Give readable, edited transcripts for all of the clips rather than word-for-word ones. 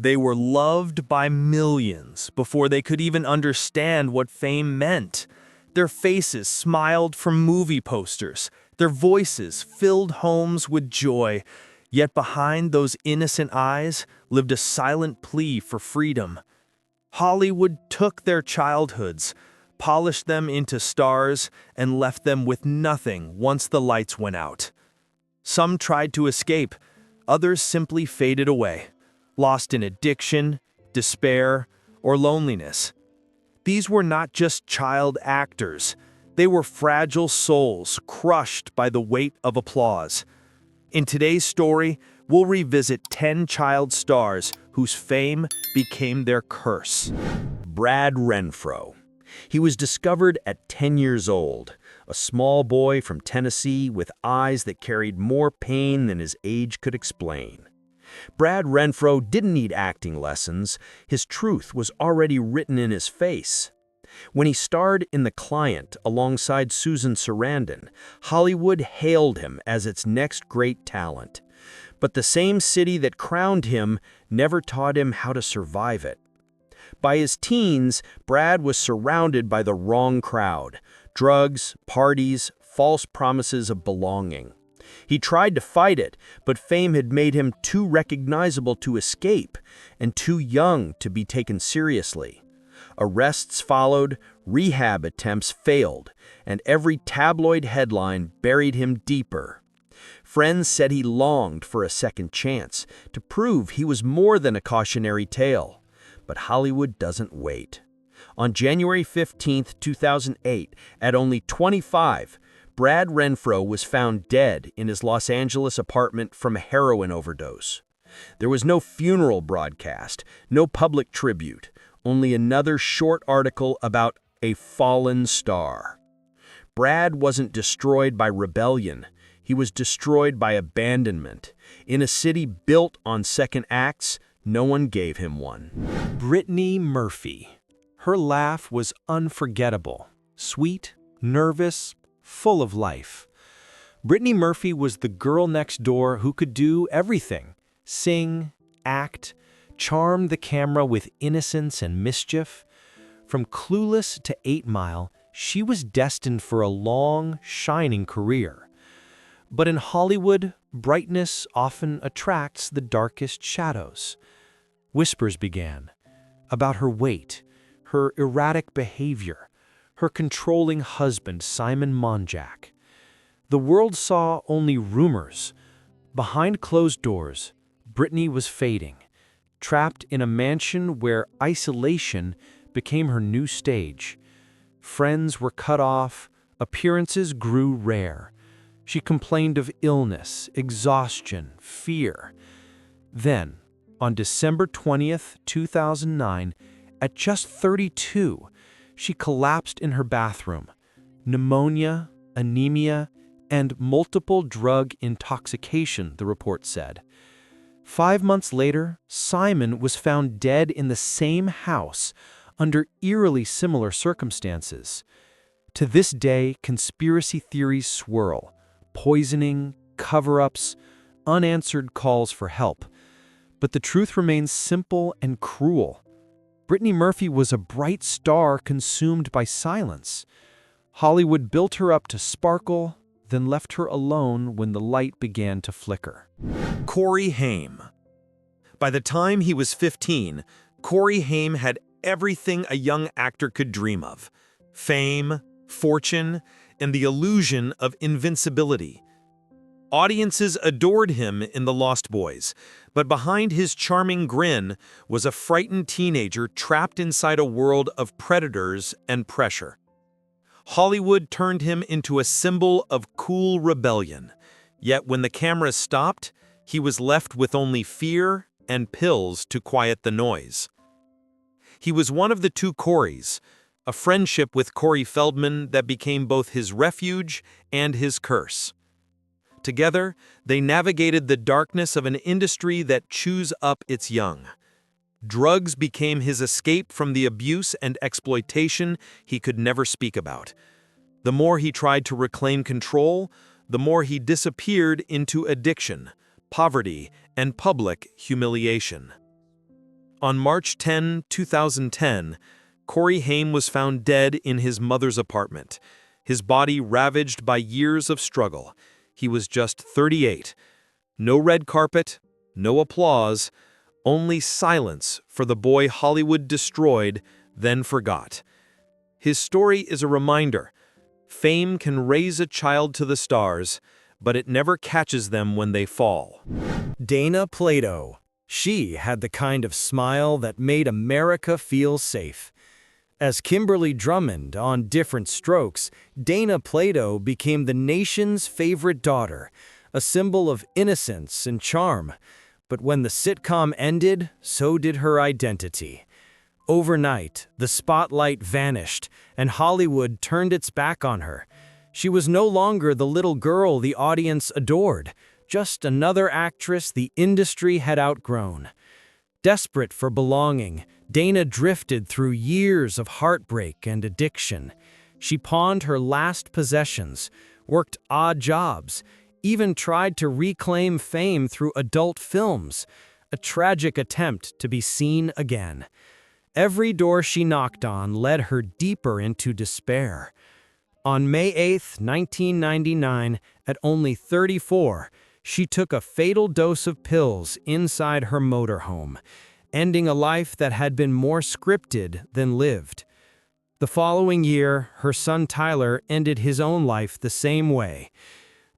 They were loved by millions before they could even understand what fame meant. Their faces smiled from movie posters. Their voices filled homes with joy. Yet behind those innocent eyes lived a silent plea for freedom. Hollywood took their childhoods, polished them into stars, and left them with nothing once the lights went out. Some tried to escape, others simply faded away, lost in addiction, despair, or loneliness. These were not just child actors. They were fragile souls crushed by the weight of applause. In today's story, we'll revisit 10 child stars whose fame became their curse. Brad Renfro. He was discovered at 10 years old, a small boy from Tennessee with eyes that carried more pain than his age could explain. Brad Renfro didn't need acting lessons. His truth was already written in his face. When he starred in The Client alongside Susan Sarandon, Hollywood hailed him as its next great talent. But the same city that crowned him never taught him how to survive it. By his teens, Brad was surrounded by the wrong crowd: drugs, parties, false promises of belonging. He tried to fight it, but fame had made him too recognizable to escape and too young to be taken seriously. Arrests followed, rehab attempts failed, and every tabloid headline buried him deeper. Friends said he longed for a second chance, to prove he was more than a cautionary tale. But Hollywood doesn't wait. On January 15, 2008, at only 25, Brad Renfro was found dead in his Los Angeles apartment from a heroin overdose. There was no funeral broadcast, no public tribute, only another short article about a fallen star. Brad wasn't destroyed by rebellion. He was destroyed by abandonment. In a city built on second acts, no one gave him one. Brittany Murphy. Her laugh was unforgettable, sweet, nervous, full of life. Brittany Murphy was the girl next door who could do everything: sing, act, charm the camera with innocence and mischief. From Clueless to 8 Mile, she was destined for a long, shining career. But in Hollywood, brightness often attracts the darkest shadows. Whispers began about her weight, her erratic behavior, her controlling husband, Simon Monjack. The world saw only rumors. Behind closed doors, Brittany was fading, trapped in a mansion where isolation became her new stage. Friends were cut off, appearances grew rare. She complained of illness, exhaustion, fear. Then, on December 20th, 2009, at just 32, she collapsed in her bathroom. Pneumonia, anemia, and multiple drug intoxication, the report said. 5 months later, Simon was found dead in the same house under eerily similar circumstances. To this day, conspiracy theories swirl: poisoning, cover-ups, unanswered calls for help. But the truth remains simple and cruel. Brittany Murphy was a bright star consumed by silence. Hollywood built her up to sparkle, then left her alone when the light began to flicker. Corey Haim. By the time he was 15, Corey Haim had everything a young actor could dream of: fame, fortune, and the illusion of invincibility. Audiences adored him in The Lost Boys, but behind his charming grin was a frightened teenager trapped inside a world of predators and pressure. Hollywood turned him into a symbol of cool rebellion, yet when the cameras stopped, he was left with only fear and pills to quiet the noise. He was one of the two Coreys, a friendship with Corey Feldman that became both his refuge and his curse. Together, they navigated the darkness of an industry that chews up its young. Drugs became his escape from the abuse and exploitation he could never speak about. The more he tried to reclaim control, the more he disappeared into addiction, poverty, and public humiliation. On March 10, 2010, Corey Haim was found dead in his mother's apartment, his body ravaged by years of struggle. He was just 38. No red carpet, no applause, only silence for the boy Hollywood destroyed, then forgot. His story is a reminder. Fame can raise a child to the stars, but it never catches them when they fall. Dana Plato. She had the kind of smile that made America feel safe. As Kimberly Drummond on Different Strokes, Dana Plato became the nation's favorite daughter, a symbol of innocence and charm. But when the sitcom ended, so did her identity. Overnight, the spotlight vanished, and Hollywood turned its back on her. She was no longer the little girl the audience adored, just another actress the industry had outgrown. Desperate for belonging, Dana drifted through years of heartbreak and addiction. She pawned her last possessions, worked odd jobs, even tried to reclaim fame through adult films, a tragic attempt to be seen again. Every door she knocked on led her deeper into despair. On May 8, 1999, at only 34, she took a fatal dose of pills inside her motorhome, ending a life that had been more scripted than lived. The following year, her son Tyler ended his own life the same way.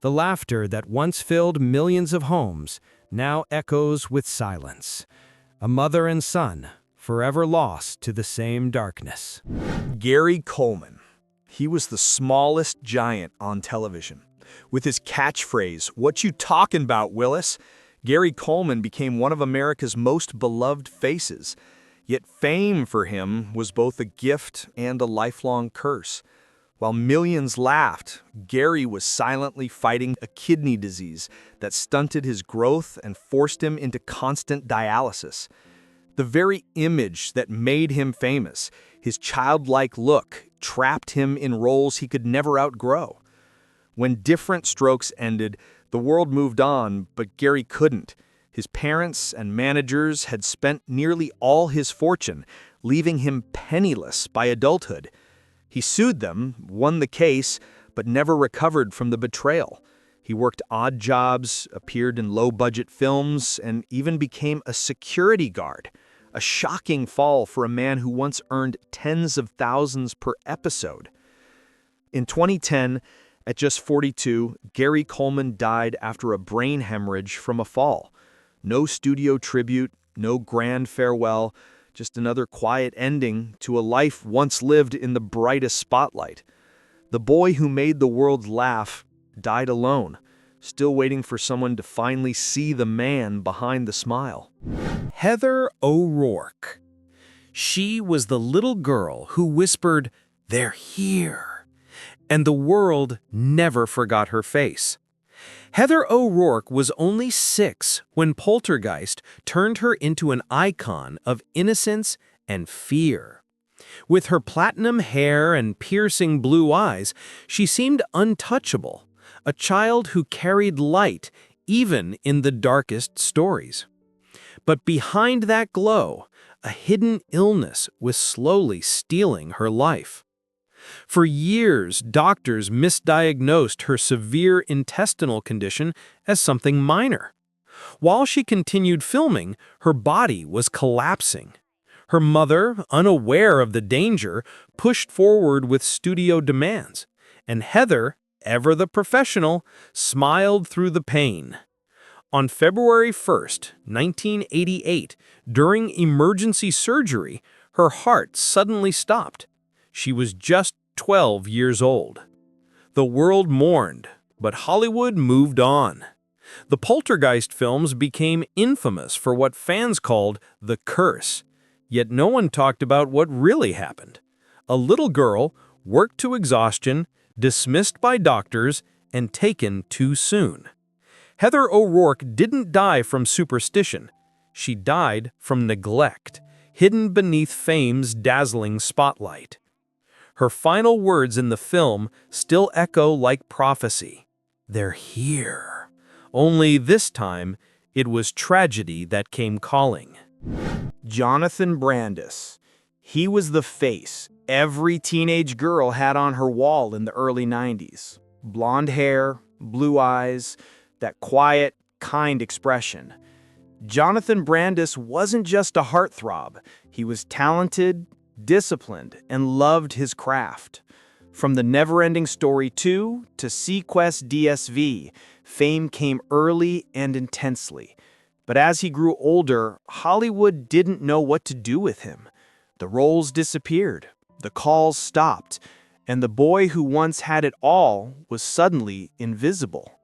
The laughter that once filled millions of homes now echoes with silence. A mother and son, forever lost to the same darkness. Gary Coleman. He was the smallest giant on television. With his catchphrase, "What you talking about, Willis?" Gary Coleman became one of America's most beloved faces. Yet fame for him was both a gift and a lifelong curse. While millions laughed, Gary was silently fighting a kidney disease that stunted his growth and forced him into constant dialysis. The very image that made him famous, his childlike look, trapped him in roles he could never outgrow. When Different Strokes ended, the world moved on, but Gary couldn't. His parents and managers had spent nearly all his fortune, leaving him penniless by adulthood. He sued them, won the case, but never recovered from the betrayal. He worked odd jobs, appeared in low-budget films, and even became a security guard. A shocking fall for a man who once earned tens of thousands per episode. In 2010, at just 42, Gary Coleman died after a brain hemorrhage from a fall. No studio tribute, no grand farewell, just another quiet ending to a life once lived in the brightest spotlight. The boy who made the world laugh died alone, still waiting for someone to finally see the man behind the smile. Heather O'Rourke. She was the little girl who whispered, "They're here," and the world never forgot her face. Heather O'Rourke was only 6 when Poltergeist turned her into an icon of innocence and fear. With her platinum hair and piercing blue eyes, she seemed untouchable, a child who carried light even in the darkest stories. But behind that glow, a hidden illness was slowly stealing her life. For years, doctors misdiagnosed her severe intestinal condition as something minor. While she continued filming, her body was collapsing. Her mother, unaware of the danger, pushed forward with studio demands, and Heather, ever the professional, smiled through the pain. On February 1st, 1988, during emergency surgery, her heart suddenly stopped. She was just 12 years old. The world mourned, but Hollywood moved on. The Poltergeist films became infamous for what fans called the curse. Yet no one talked about what really happened. A little girl, worked to exhaustion, dismissed by doctors, and taken too soon. Heather O'Rourke didn't die from superstition. She died from neglect, hidden beneath fame's dazzling spotlight. Her final words in the film still echo like prophecy. "They're here." Only this time, it was tragedy that came calling. Jonathan Brandis. He was the face every teenage girl had on her wall in the early 90s. Blonde hair, blue eyes, that quiet, kind expression. Jonathan Brandis wasn't just a heartthrob. He was talented, disciplined, and loved his craft. From The Neverending Story 2 to Sequest DSV, fame came early and intensely. But as he grew older, Hollywood didn't know what to do with him. The roles disappeared, the calls stopped, and the boy who once had it all was suddenly invisible.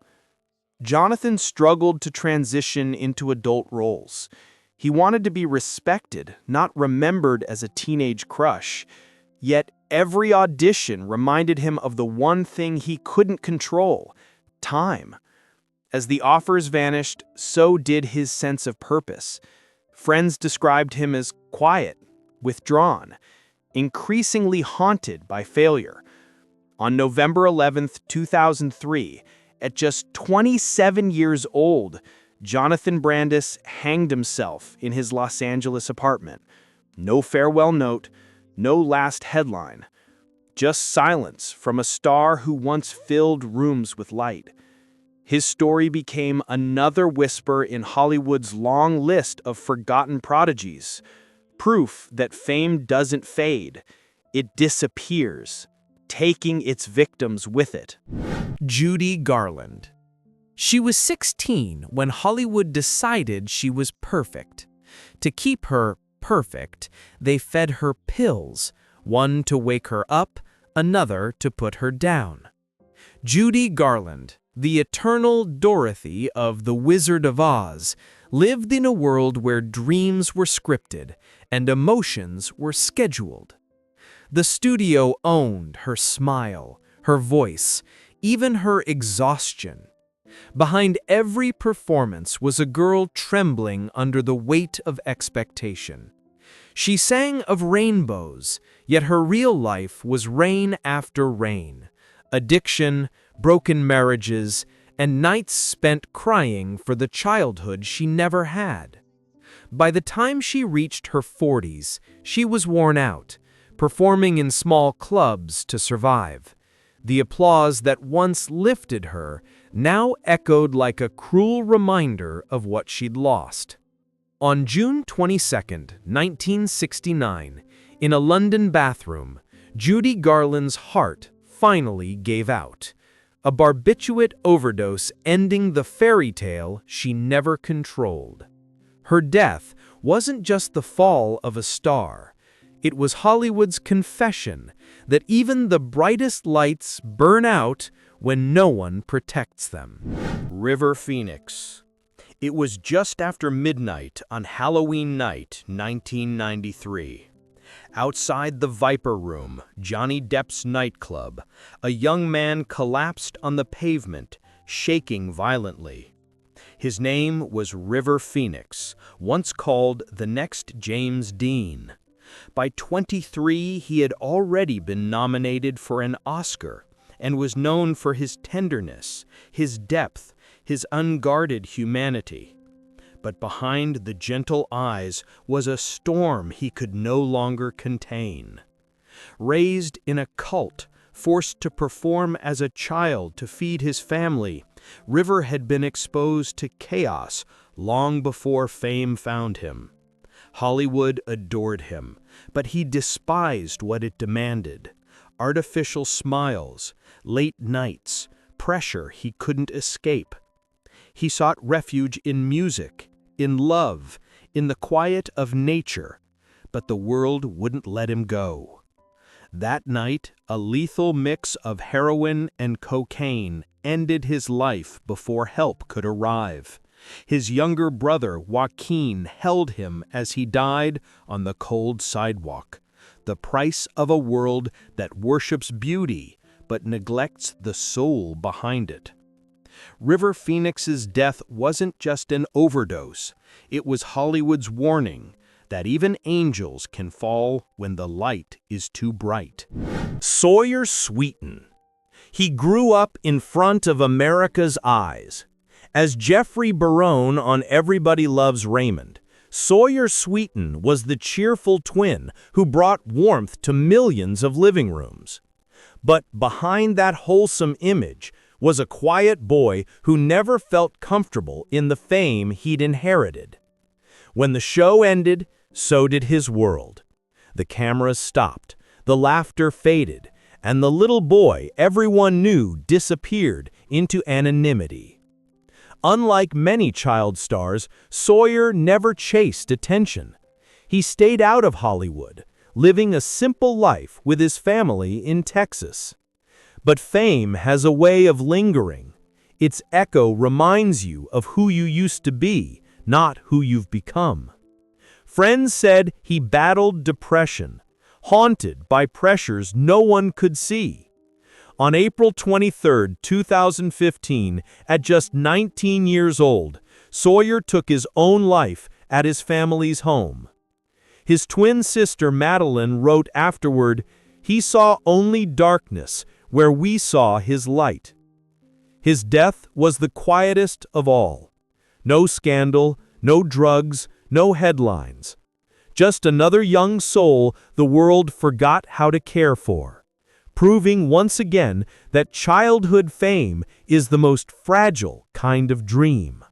Jonathan struggled to transition into adult roles. He wanted to be respected, not remembered as a teenage crush. Yet every audition reminded him of the one thing he couldn't control: time. As the offers vanished, so did his sense of purpose. Friends described him as quiet, withdrawn, increasingly haunted by failure. On November 11, 2003, at just 27 years old, Jonathan Brandis hanged himself in his Los Angeles apartment. No farewell note, no last headline. Just silence from a star who once filled rooms with light. His story became another whisper in Hollywood's long list of forgotten prodigies. Proof that fame doesn't fade. It disappears, taking its victims with it. Judy Garland. She was 16 when Hollywood decided she was perfect. To keep her perfect, they fed her pills, one to wake her up, another to put her down. Judy Garland, the eternal Dorothy of The Wizard of Oz, lived in a world where dreams were scripted and emotions were scheduled. The studio owned her smile, her voice, even her exhaustion. Behind every performance was a girl trembling under the weight of expectation. She sang of rainbows, yet her real life was rain after rain. Addiction, broken marriages, and nights spent crying for the childhood she never had. By the time she reached her 40s, she was worn out, performing in small clubs to survive. The applause that once lifted her now echoed like a cruel reminder of what she'd lost. On June 22, 1969, in a London bathroom, Judy Garland's heart finally gave out. A barbiturate overdose ending the fairy tale she never controlled. Her death wasn't just the fall of a star. It was Hollywood's confession that even the brightest lights burn out when no one protects them. River Phoenix. It was just after midnight on Halloween night, 1993. Outside the Viper Room, Johnny Depp's nightclub, a young man collapsed on the pavement, shaking violently. His name was River Phoenix, once called the next James Dean. By 23, he had already been nominated for an Oscar and was known for his tenderness, his depth, his unguarded humanity. But behind the gentle eyes was a storm he could no longer contain. Raised in a cult, forced to perform as a child to feed his family, River had been exposed to chaos long before fame found him. Hollywood adored him, but he despised what it demanded: artificial smiles, late nights, pressure he couldn't escape. He sought refuge in music, in love, in the quiet of nature, but the world wouldn't let him go. That night, a lethal mix of heroin and cocaine ended his life before help could arrive. His younger brother, Joaquin, held him as he died on the cold sidewalk. The price of a world that worships beauty but neglects the soul behind it. River Phoenix's death wasn't just an overdose. It was Hollywood's warning that even angels can fall when the light is too bright. Sawyer Sweeten. He grew up in front of America's eyes. As Jeffrey Barone on Everybody Loves Raymond, Sawyer Sweeten was the cheerful twin who brought warmth to millions of living rooms. But behind that wholesome image was a quiet boy who never felt comfortable in the fame he'd inherited. When the show ended, so did his world. The cameras stopped, the laughter faded, and the little boy everyone knew disappeared into anonymity. Unlike many child stars, Sawyer never chased attention. He stayed out of Hollywood, living a simple life with his family in Texas. But fame has a way of lingering. Its echo reminds you of who you used to be, not who you've become. Friends said he battled depression, haunted by pressures no one could see. On April 23, 2015, at just 19 years old, Sawyer took his own life at his family's home. His twin sister Madeline wrote afterward, "He saw only darkness where we saw his light." His death was the quietest of all. No scandal, no drugs, no headlines. Just another young soul the world forgot how to care for, proving once again that childhood fame is the most fragile kind of dream.